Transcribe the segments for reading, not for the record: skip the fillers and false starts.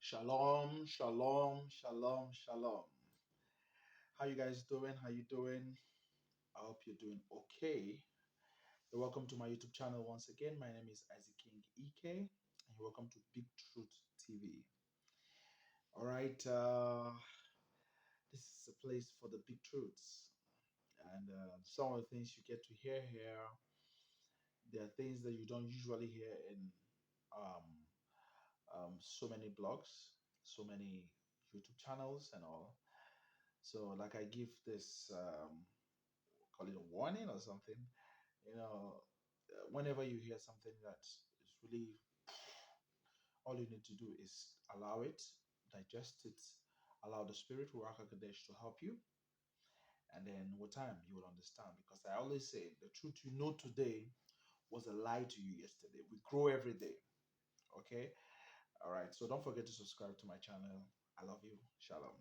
Shalom, shalom, shalom, shalom. How you guys doing? How you doing? I hope you're doing okay. Welcome to my YouTube channel once again. My name is Isaac King EK, and you're welcome to Big Truth TV. All right, this is a place for the big truths, and some of the things you get to hear here, there are things that you don't usually hear in um, so many blogs, so many YouTube channels, and all. So, like, I give this, call it a warning or something. Whenever you hear something that is really, all you need to do is allow it, digest it, allow the Spirit, Ruach HaKodesh, to help you. And then with time, you will understand. Because I always say the truth you know today was a lie to you yesterday. We grow every day. Okay? All right. So don't forget to subscribe to my channel. I love you. Shalom.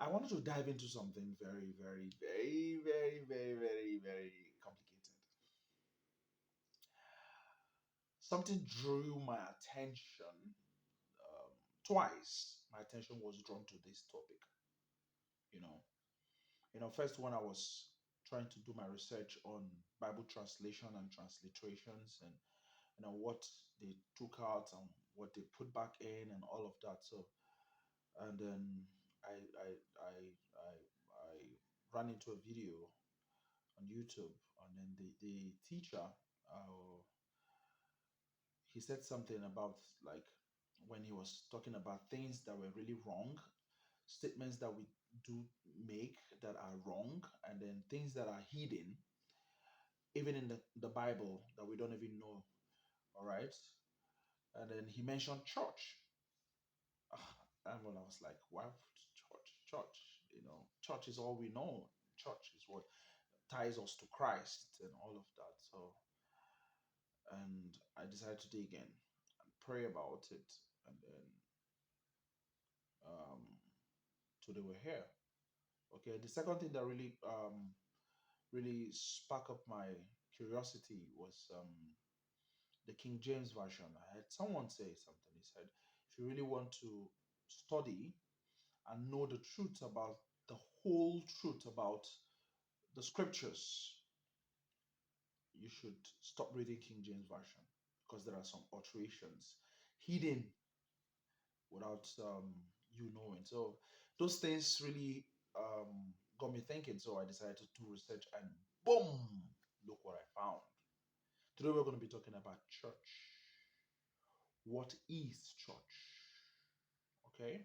I wanted to dive into something very, very, very, very, very, very, very complicated. Something drew my attention twice. My attention was drawn to this topic. You know, first when I was trying to do my research on Bible translation and transliterations, and what they took out and what they put back in and all of that. So, and then I I I I, I ran into a video on YouTube, and then the teacher, he said something about, like, when he was talking about things that were really wrong, statements that we do make that are wrong, and then things that are hidden, even in the Bible, that we don't even know. All right. And then he mentioned church. And when I was like, why church? Church is all we know. Church is what ties us to Christ and all of that. So, and I decided to dig in and pray about it. And then um, today we're here. Okay. The second thing that really sparked up my curiosity was the King James Version. I had someone say something. He said, if you really want to study and know the truth about the whole truth about the scriptures, you should stop reading King James Version, because there are some alterations hidden without you knowing. So those things really got me thinking. So I decided to do research, and boom, look what I found. Today we're going to be talking about church. What is church? Okay,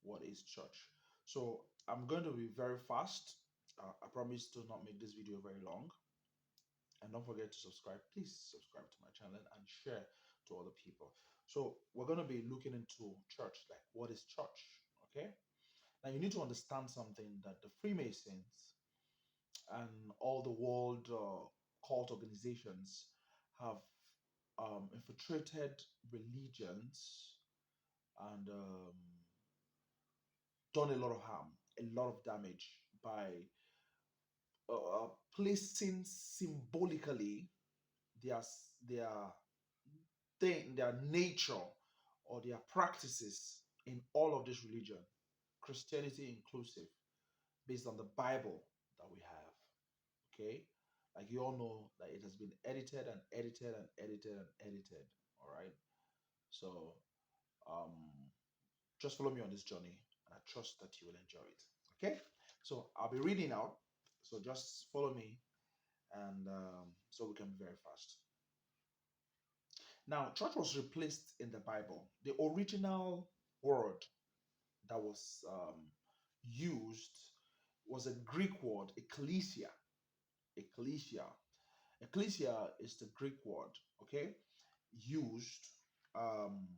what is church? So I'm going to be very fast. I promise to not make this video very long. And don't forget to subscribe. Please subscribe to my channel and share to other people. So we're going to be looking into church, like what is church? Okay. Now you need to understand something, that the Freemasons and all the world cult organizations have infiltrated religions and done a lot of harm, a lot of damage by placing symbolically their their thing, their nature, or their practices in all of this religion, Christianity inclusive, based on the Bible that we have. Okay, like you all know that it has been edited and edited and edited and edited. All right, so um, just follow me on this journey, and I trust that you will enjoy it. Okay, so I'll be reading out, so just follow me, and so we can be very fast. Now, church was replaced in the Bible. The original word that was used was a Greek word, ekklesia. Ekklesia. Ekklesia is the Greek word, okay, used, um,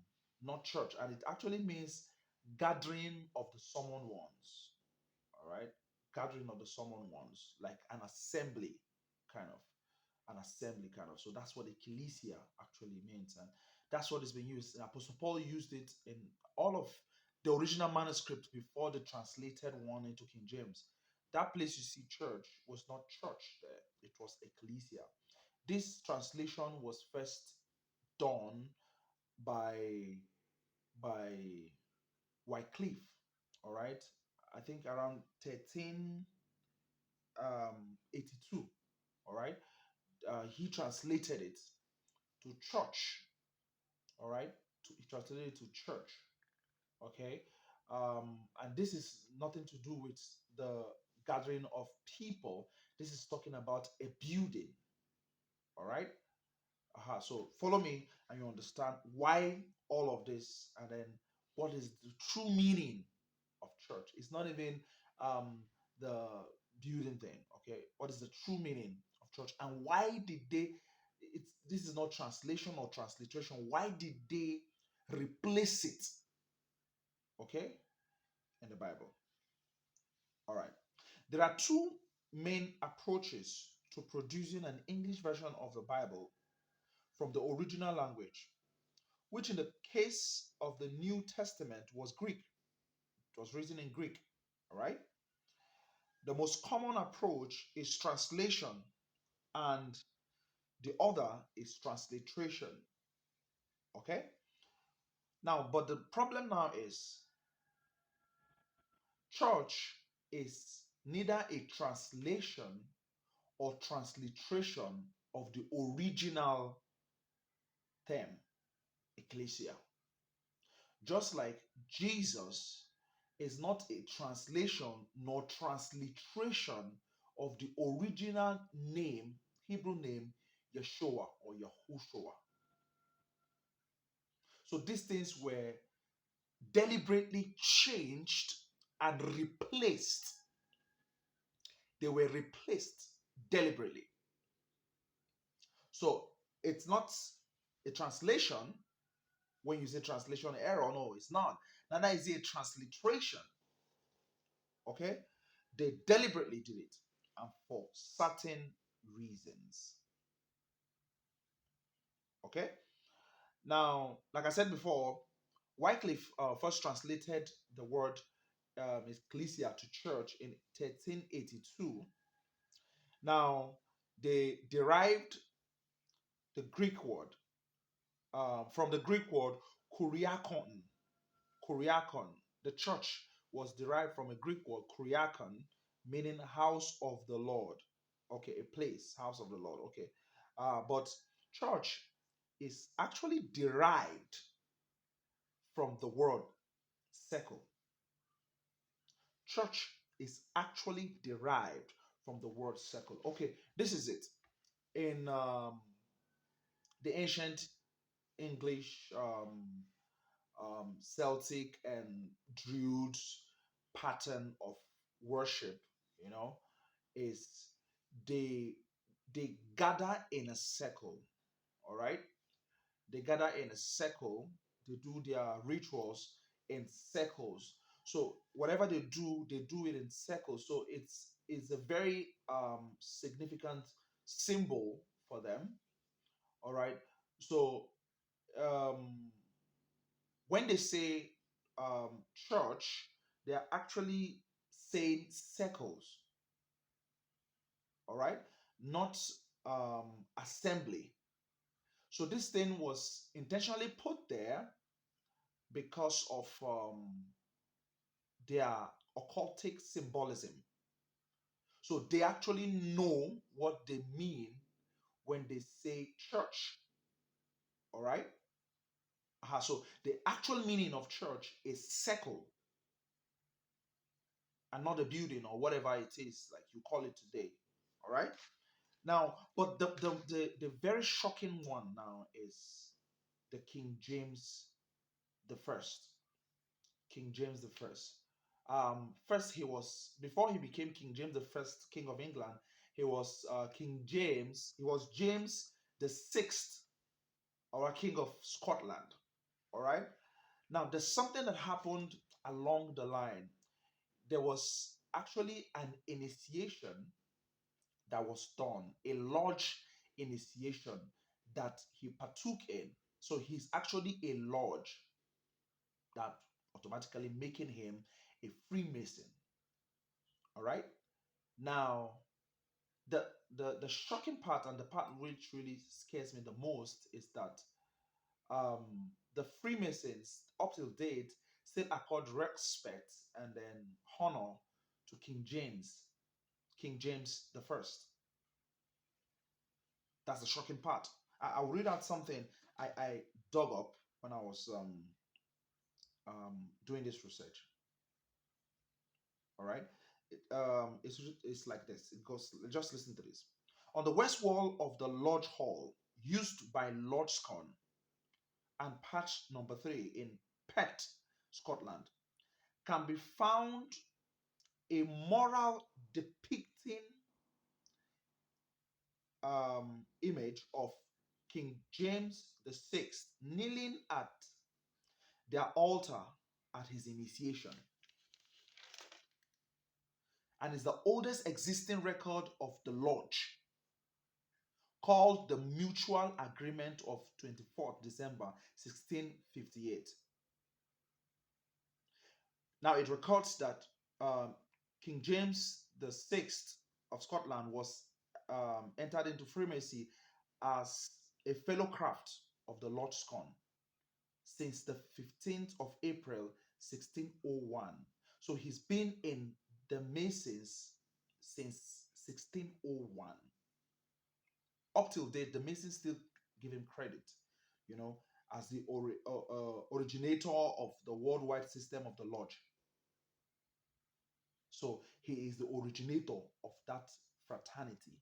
not church, and it actually means gathering of the summoned ones. All right, gathering of the summoned ones, like an assembly, kind of. An assembly, kind of. So that's what ecclesia actually means, and that's what is being used. And Apostle Paul used it in all of the original manuscript before the translated one into King James. That place you see church was not church there, it was ecclesia. This translation was first done by by Wycliffe. All right, I think around 1382. All right, he translated it to church. All right, he translated it to church. Okay, and this is nothing to do with the gathering of people. This is talking about a building. All right. So follow me and you understand why all of this, and then what is the true meaning of church. It's not even um, the building thing. Okay, what is the true meaning of church, and why did they? It's this is not translation or transliteration. Why did they replace it? Okay, in the Bible. All right. There are two main approaches to producing an English version of the Bible from the original language, which in the case of the New Testament was Greek. It was written in Greek. All right. The most common approach is translation, and the other is transliteration. Okay. Now, but the problem now is church is neither a translation or transliteration of the original term, Ekklesia. Just like Jesus is not a translation nor transliteration of the original name, Hebrew name, Yeshua or Yahushua. So these things were deliberately changed and replaced. They were replaced deliberately. So it's not a translation when you say translation error. No, it's not. Neither is it a transliteration. Okay? They deliberately did it and for certain reasons. Okay? Now, like I said before, Wycliffe first translated the word Ekklesia to church in 1382. Now, they derived the Greek word from the Greek word kuriakon. Kuriakon. The church was derived from a Greek word kuriakon, meaning house of the Lord. Okay, a place, house of the Lord. Okay, but church is actually derived from the word circle. Church is actually derived from the word circle. Okay, this is it. In the ancient English, Celtic, and Druids pattern of worship, you know, is they they gather in a circle. All right, they gather in a circle. They do their rituals in circles. So whatever they do it in circles. So it's a very significant symbol for them. All right. So um, when they say church, they are actually saying circles. All right, not assembly. So this thing was intentionally put there because of their occultic symbolism. So they actually know what they mean when they say church. All right. So the actual meaning of church is circle and not a building or whatever it is like you call it today. All right. Now, but the very shocking one now is the King James the First. King James the First. First he was before he became King James the First, King of England. He was King James. He was James the Sixth, or King of Scotland. All right. Now there's something that happened along the line. There was actually an initiation that was done, a large initiation that he partook in. So he's actually a lodge, that automatically making him a Freemason. All right. Now, the shocking part and the part which really scares me the most is that um, the Freemasons, up till date, still accord respect and then honor to King James the First. That's the shocking part. I'll read out something I dug up when I was doing this research. All right, it's like this. It goes. Just listen to this. On the west wall of the Lodge Hall, used by Lord Scone, and patch number 3 in Perth, Scotland, can be found a mural depicting image of King James the Sixth kneeling at their altar at his initiation, and is the oldest existing record of the lodge, called the Mutual Agreement of 24th December 1658. Now it records that um, King James the Sixth of Scotland was entered into Freemason as a fellow craft of the Lord Scone since the 15th of April 1601. So he's been in the Masons since 1601. Up till date, the Masons still give him credit, you know, as the originator of the worldwide system of the lodge. So he is the originator of that fraternity.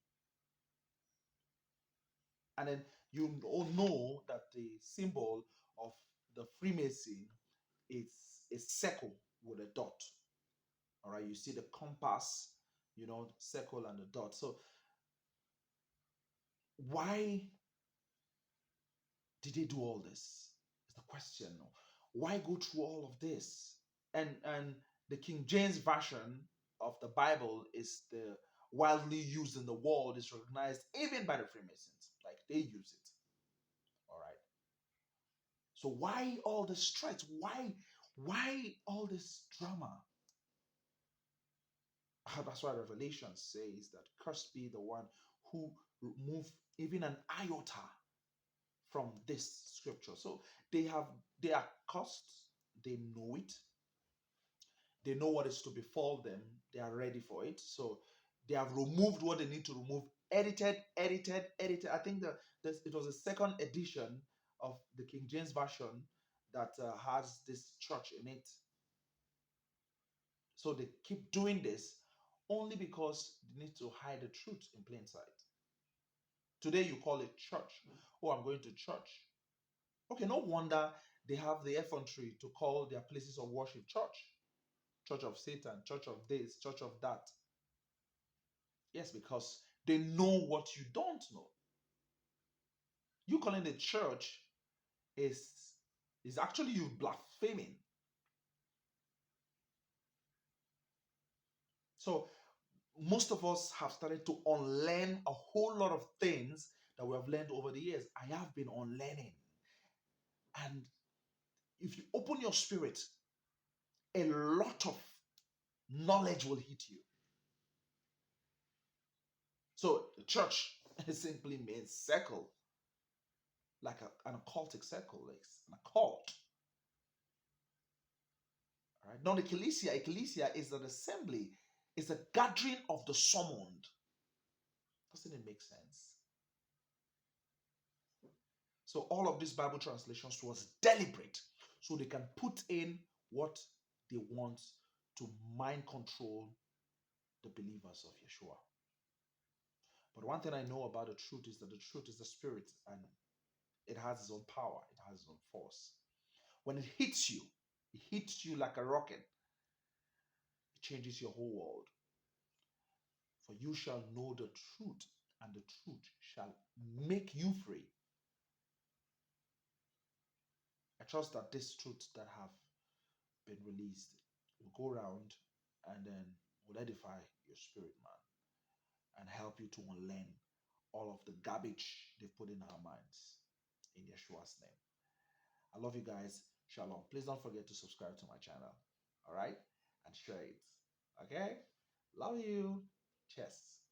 And then you all know that the symbol of the Freemason is a circle with a dot. All right, you see the compass, circle and the dot. So why did they do all this? Is the question. Why go through all of this? And the King James version of the Bible is the widely used in the world, is recognized even by the Freemasons. Like, they use it. All right. So why all the stress? Why all this drama? That's why Revelation says that cursed be the one who remove even an iota from this scripture. So they are cursed, they know it, they know what is to befall them, they are ready for it. So they have removed what they need to remove, edited. I think that it was a second edition of the King James Version that has this church in it. So they keep doing this only because they need to hide the truth in plain sight. Today you call it church. Oh, I'm going to church. Okay, no wonder they have the effrontery to call their places of worship church. Church of Satan, church of this, church of that. Yes, because they know what you don't know. You calling it church is actually you blaspheming. So most of us have started to unlearn a whole lot of things that we have learned over the years. I have been unlearning. And if you open your spirit, a lot of knowledge will hit you. So the church simply means circle, like an occultic circle, like an occult. All right. Now, ecclesia is an assembly, is a gathering of the summoned. Doesn't it make sense? So all of these Bible translations was deliberate, so they can put in what they want to mind control the believers of Yeshua. But one thing I know about the truth is that the truth is the spirit, and it has its own power, it has its own force. When it hits you like a rocket. It changes your whole world. For you shall know the truth, and the truth shall make you free. I trust that this truth that have been released will go around and then will edify your spirit, man, and help you to unlearn all of the garbage they put in our minds. In Yeshua's name. I love you guys. Shalom. Please don't forget to subscribe to my channel. All right? And share it. Okay? Love you. Cheers.